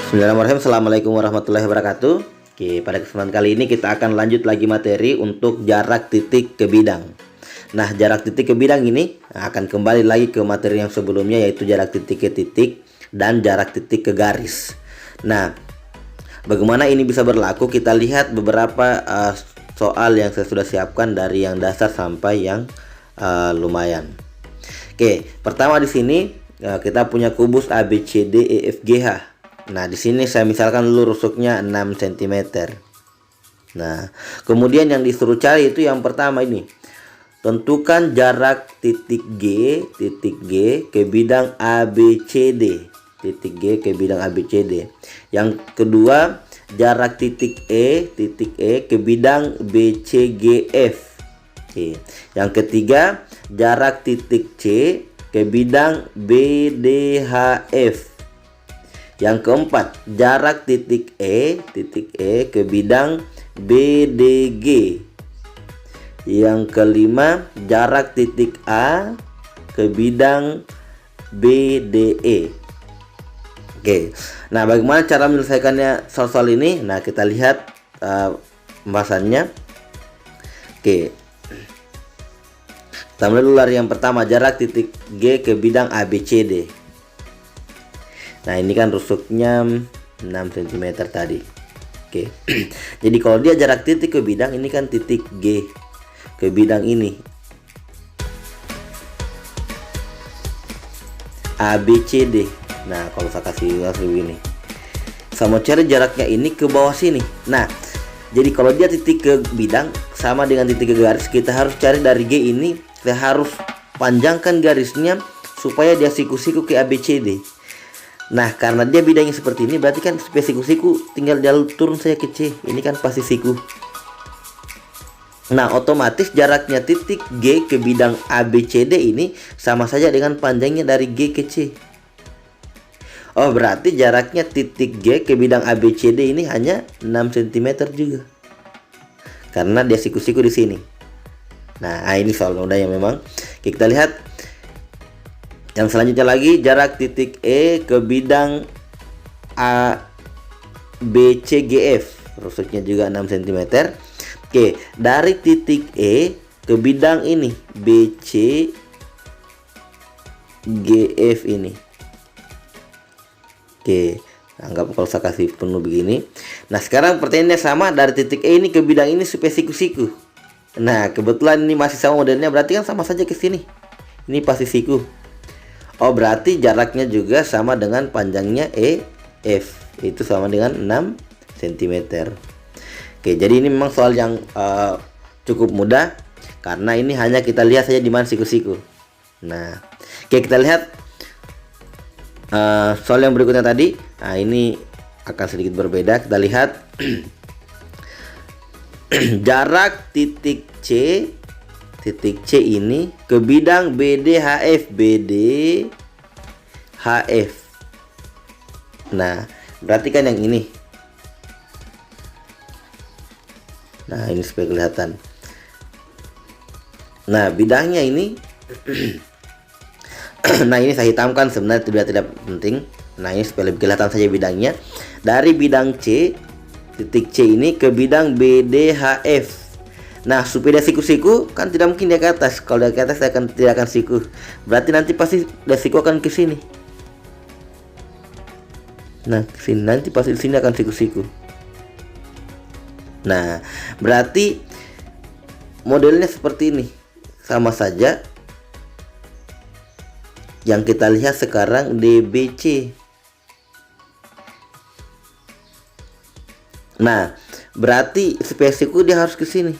Bismillahirrahmanirrahim. Assalamualaikum warahmatullahi wabarakatuh. Oke, pada kesempatan kali ini kita akan lanjut lagi materi untuk jarak titik ke bidang. Nah, jarak titik ke bidang ini akan kembali lagi ke materi yang sebelumnya, yaitu jarak titik ke titik dan jarak titik ke garis. Nah, bagaimana ini bisa berlaku? Kita lihat beberapa soal yang saya sudah siapkan dari yang dasar sampai yang lumayan. Oke, pertama di sini kita punya kubus ABCDEFGH. Nah, di sini saya misalkan dulu rusuknya 6 cm. Nah, kemudian yang disuruh cari itu yang pertama ini. Tentukan jarak titik G ke bidang ABCD. Titik G ke bidang ABCD. Yang kedua, jarak titik E ke bidang BCGF. Oke. Yang ketiga, jarak titik C ke bidang BDHF. Yang keempat, jarak titik E ke bidang BDG. Yang kelima, jarak titik A ke bidang BDE. Oke. Nah, bagaimana cara menyelesaikannya soal-soal ini? Nah, kita lihat pembahasannya. Oke. Kita mulai dulu dari yang pertama, jarak titik G ke bidang ABCD. Nah, ini kan rusuknya 6 cm tadi. Oke. Jadi kalau dia jarak titik ke bidang, ini kan titik G ke bidang ini ABCD. Nah, kalau saya kasih begini, saya mau cari jaraknya ini ke bawah sini. Nah, jadi kalau dia titik ke bidang sama dengan titik ke garis, kita harus cari dari G ini, kita harus panjangkan garisnya supaya dia siku-siku ke ABCD. Nah, karena dia bidangnya seperti ini, berarti kan supaya siku-siku tinggal jalur turun saya ke C. Ini kan pasti siku. Nah, otomatis jaraknya titik G ke bidang ABCD ini sama saja dengan panjangnya dari G ke C. Oh, berarti jaraknya titik G ke bidang ABCD ini hanya 6 cm juga. Karena dia siku-siku di sini. Nah, ini soal mudah yang memang. Oke, kita lihat yang selanjutnya lagi, jarak titik E ke bidang ABCGF. Rusuknya juga 6 cm. Oke, dari titik E ke bidang ini BCGF ini. Oke, anggap kalau saya kasih penuh begini. Nah, sekarang pertanyaannya sama, dari titik E ini ke bidang ini supaya siku-siku. Nah, kebetulan ini masih sama modelnya, berarti kan sama saja ke sini. Ini pasti siku. Oh, berarti jaraknya juga sama dengan panjangnya EF. Itu sama dengan 6 cm. Oke, jadi ini memang soal yang cukup mudah, karena ini hanya kita lihat saja di mana siku-siku. Nah, oke, kita lihat soal yang berikutnya tadi. Nah, ini akan sedikit berbeda. Kita lihat jarak titik C ini ke bidang BDHF. Nah, berarti kan yang ini. Nah, ini supaya kelihatan. Nah, bidangnya ini nah, ini saya hitamkan, sebenarnya tidak penting. Nah, ini supaya lebih kelihatan saja bidangnya. Dari bidang C, titik C ini ke bidang BDHF. Nah, supaya dia siku-siku, kan tidak mungkin dia ke atas. Kalau dia ke atas tidak akan siku. Berarti nanti pasti dia siku akan ke sini. Nah, ke sini nanti pasti di sini akan siku-siku. Nah, berarti modelnya seperti ini. Sama saja. Yang kita lihat sekarang DBC. Nah, berarti supaya siku dia harus ke sini.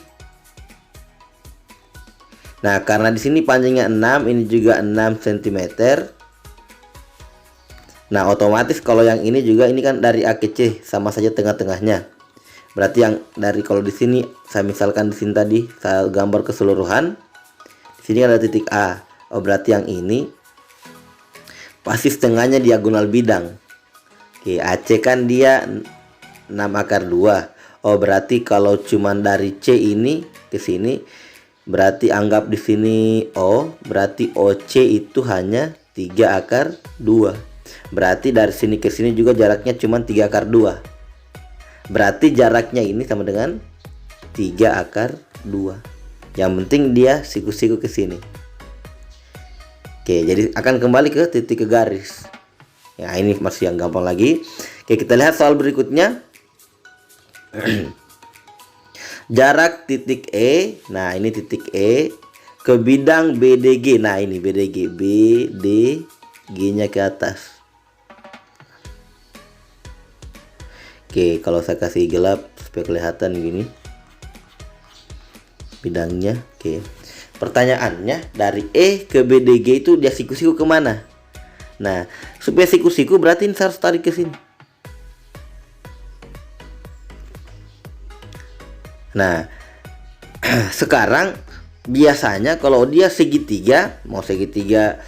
Nah, karena di sini panjangnya 6, ini juga 6 cm. Nah, otomatis kalau yang ini juga, ini kan dari A ke C, sama saja tengah-tengahnya. Berarti yang dari, kalau di sini saya misalkan di sini tadi saya gambar keseluruhan. Di sini ada titik A. Oh, berarti yang ini pasti setengahnya diagonal bidang. Oke, AC kan dia 6/2. Oh, berarti kalau cuman dari C ini ke sini, berarti anggap di sini O, berarti OC itu hanya 3/2. Berarti dari sini ke sini juga jaraknya cuma 3 akar 2. Berarti jaraknya ini sama dengan 3 akar 2. Yang penting dia siku-siku ke sini. Oke, jadi akan kembali ke titik ke garis. Ya, ini masih yang gampang lagi. Oke, kita lihat soal berikutnya. Jarak titik E. Nah, ini titik E ke bidang BDG. Nah, ini BDG. BDG-nya ke atas. Oke, kalau saya kasih gelap supaya kelihatan gini bidangnya. Oke. Pertanyaannya, dari E ke BDG itu dia siku-siku kemana? Nah, supaya siku-siku berarti ini harus tarik ke sini. Nah, sekarang biasanya kalau dia segitiga, mau segitiga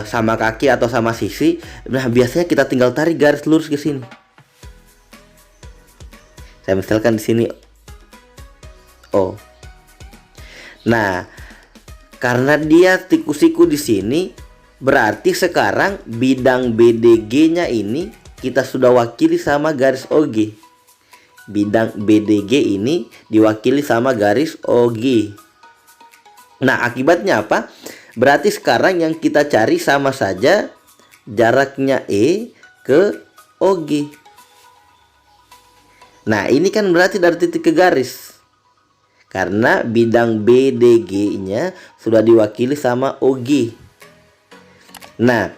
sama kaki atau sama sisi, nah biasanya kita tinggal tarik garis lurus ke sini. Saya misalkan di sini O. Nah, karena dia siku-siku di sini, berarti sekarang bidang BDG-nya ini kita sudah wakili sama garis OG. Bidang BDG ini diwakili sama garis OG. Nah, akibatnya apa? Berarti sekarang yang kita cari sama saja jaraknya E ke OG. Nah, ini kan berarti dari titik ke garis. Karena bidang BDG-nya sudah diwakili sama OG. Nah,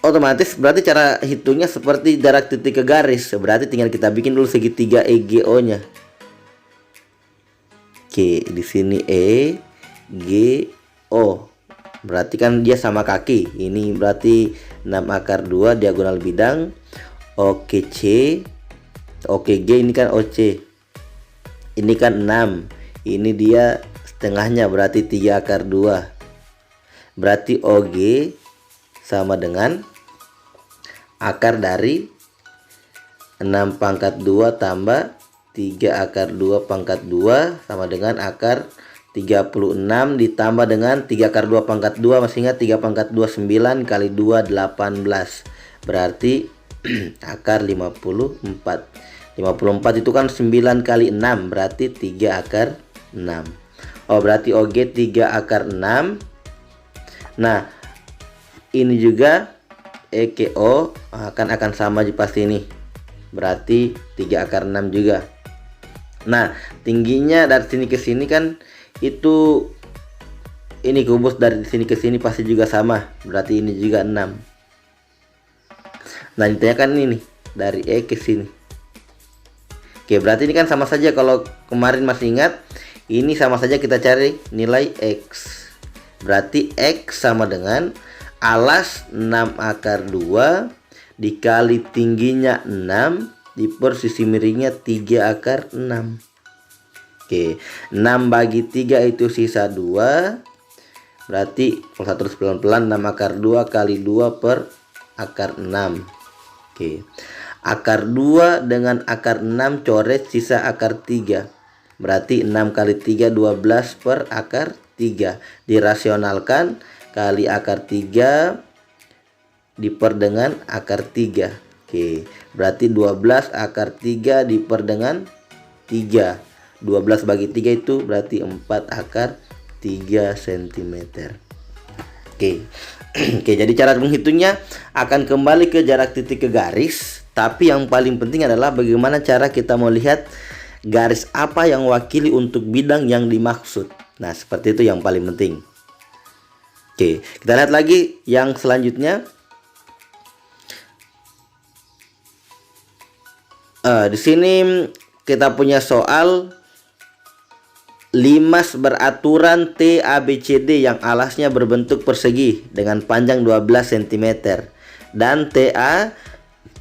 otomatis berarti cara hitungnya seperti jarak titik ke garis. Berarti tinggal kita bikin dulu segitiga EGO-nya. Oke, di sini EGO. Berarti kan dia sama kaki. Ini berarti 6 akar 2 diagonal bidang. Oke, C. Oke, G ini kan OC. Ini kan 6. Ini dia setengahnya berarti 3 akar 2. Berarti OG sama dengan akar dari 6 pangkat 2 tambah 3 akar 2 pangkat 2 sama dengan akar 36 ditambah dengan 3 akar 2 pangkat 2. Masih ingat 3 pangkat 2 9 kali 2 18. Berarti akar 54. 54 itu kan 9 kali 6 berarti 3 akar 6. Oh, berarti OG 3 akar 6. Nah, ini juga EKO akan sama pasti ini. Berarti 3 akar 6 juga. Nah, tingginya dari sini ke sini kan itu ini kubus dari sini ke sini pasti juga sama. Berarti ini juga 6. Nah, ditanyakan ini dari E ke sini. Oke, berarti ini kan sama saja. Kalau kemarin masih ingat, ini sama saja kita cari nilai X. Berarti X sama dengan alas 6 akar 2 dikali tingginya 6 diper sisi miringnya 3 akar 6. Oke, 6 bagi 3 itu sisa 2. Berarti kalau satu terus pelan-pelan 6 akar 2 kali 2 per akar 6. Oke. Akar 2 dengan akar 6 coret sisa akar 3. Berarti 6 kali 3 12 per akar 3. Dirasionalkan kali akar 3 diper dengan akar 3. Oke, berarti 12 akar 3 diper dengan 3. 12 bagi 3 itu berarti 4 akar 3 cm. Oke. Oke, jadi cara menghitungnya akan kembali ke jarak titik ke garis. Tapi yang paling penting adalah bagaimana cara kita melihat garis apa yang wakili untuk bidang yang dimaksud. Nah, seperti itu yang paling penting. Oke, kita lihat lagi yang selanjutnya. Di sini kita punya soal limas beraturan TABCD yang alasnya berbentuk persegi dengan panjang 12 cm dan TA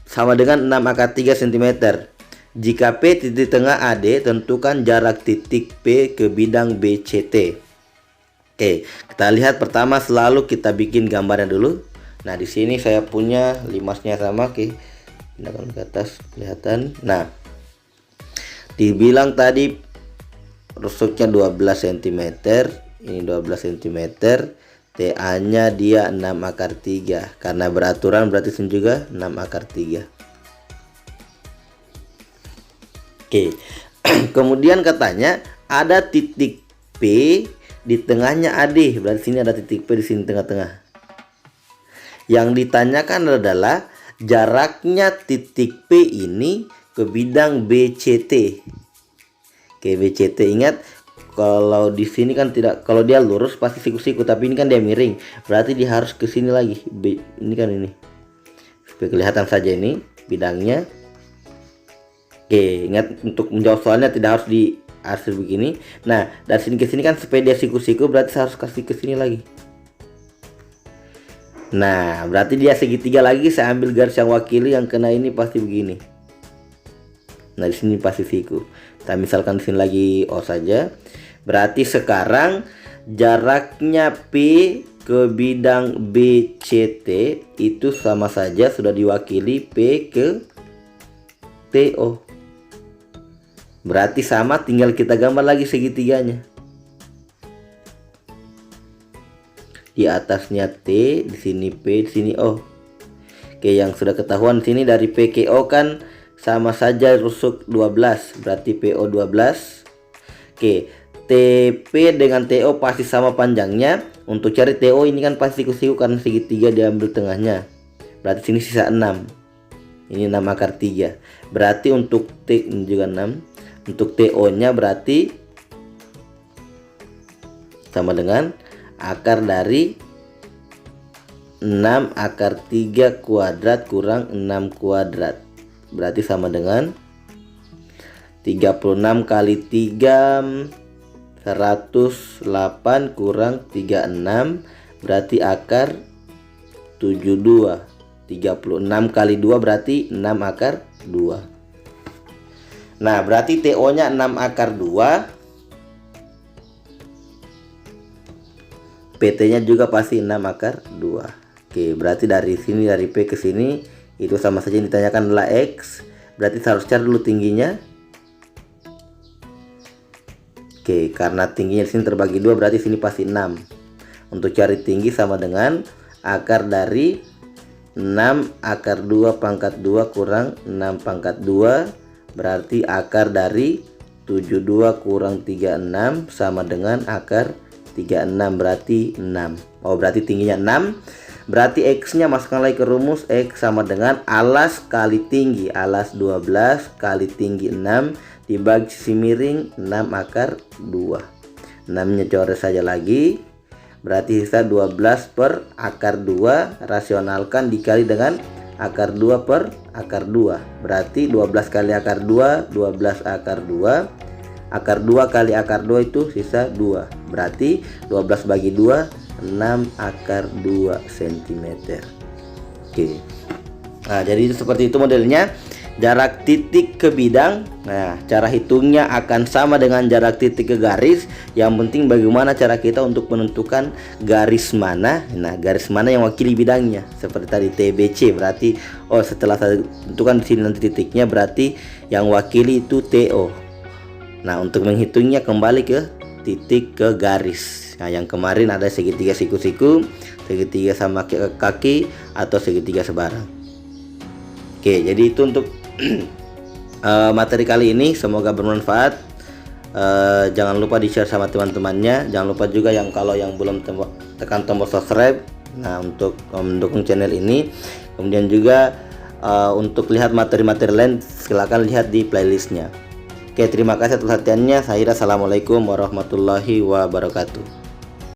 sama dengan 6 akar 3 cm. Jika P titik tengah AD, tentukan jarak titik P ke bidang BCT. Oke, kita lihat pertama selalu kita bikin gambarnya dulu. Nah, di sini saya punya limasnya sama. Oke, pindahkan ke atas kelihatan. Nah, dibilang tadi rusuknya 12 cm, ini 12 cm, TA-nya dia 6 akar 3. Karena beraturan berarti sini juga 6 akar 3. Oke. Kemudian katanya ada titik P di tengahnya AD. Berarti sini ada titik P di sini tengah-tengah. Yang ditanyakan adalah jaraknya titik P ini ke bidang BCT. Oke, BCT ingat, kalau di sini kan tidak, kalau dia lurus pasti siku-siku, tapi ini kan dia miring, berarti dia harus ke sini lagi. Ini kan ini. Supaya kelihatan saja ini bidangnya. Oke, ingat untuk menjawab soalnya tidak harus di hasil begini. Nah, dari sini ke sini kan supaya dia siku-siku, berarti harus kasih ke sini lagi. Nah, berarti dia segitiga lagi. Saya ambil garis yang wakili, yang kena ini pasti begini. Nah, di sini pasti siku. Kita misalkan di sini lagi O saja. Berarti sekarang jaraknya P ke bidang BCT itu sama saja sudah diwakili P ke TO. Berarti sama, tinggal kita gambar lagi segitiganya. Di atasnya T, di sini P, di sini O. Oke, yang sudah ketahuan sini dari P ke O kan sama saja rusuk 12, berarti PO 12. Oke, TP dengan TO pasti sama panjangnya. Untuk cari TO ini kan pasti siku-siku karena segitiga diambil tengahnya. Berarti sini sisa 6. Ini 6 akar 3. Berarti untuk T ini juga 6. Untuk TO nya berarti sama dengan akar dari 6 akar 3 kuadrat kurang 6 kuadrat. Berarti sama dengan 36 kali 3 108 kurang 36, berarti akar 72. 36 kali 2 berarti 6 akar 2. Nah, berarti TO nya 6 akar 2. PT nya juga pasti 6 akar 2. Oke, berarti dari sini, dari P ke sini itu sama saja yang ditanyakan adalah X. Berarti harus cari dulu tingginya. Oke, karena tingginya di sini terbagi 2, berarti sini pasti 6. Untuk cari tinggi sama dengan akar dari 6 akar 2 pangkat 2 kurang 6 pangkat 2. Berarti akar dari 72 kurang 36 sama dengan akar 36, berarti 6. Oh, berarti tingginya 6. Berarti X nya masukkan lagi ke rumus. X sama dengan alas kali tinggi. Alas 12 kali tinggi 6 dibagi sisi miring 6 akar 2. 6 nya coret saja lagi. Berarti sisa 12 per akar 2. Rasionalkan dikali dengan akar 2 per akar 2. Berarti 12 kali akar 2, 12 akar 2. Akar 2 kali akar 2 itu sisa 2. Berarti 12 bagi 2, 6 akar 2 cm. Oke. Nah, jadi itu seperti itu modelnya. Jarak titik ke bidang. Nah, cara hitungnya akan sama dengan jarak titik ke garis. Yang penting bagaimana cara kita untuk menentukan garis mana. Nah, garis mana yang wakili bidangnya. Seperti tadi TBC, berarti oh, setelah saya tentukan di sini nanti titiknya, berarti yang wakili itu TO. Nah, untuk menghitungnya kembali ke titik ke garis. Nah, yang kemarin ada segitiga siku-siku, segitiga sama kaki, atau segitiga sebarang. Oke, jadi itu untuk materi kali ini, semoga bermanfaat. Jangan lupa di share sama teman-temannya. Jangan lupa juga yang kalau yang belum tekan tombol subscribe, nah, untuk mendukung channel ini. Kemudian juga untuk lihat materi-materi lain, silahkan lihat di playlistnya. Oke, terima kasih atas perhatiannya. Assalamualaikum warahmatullahi wabarakatuh.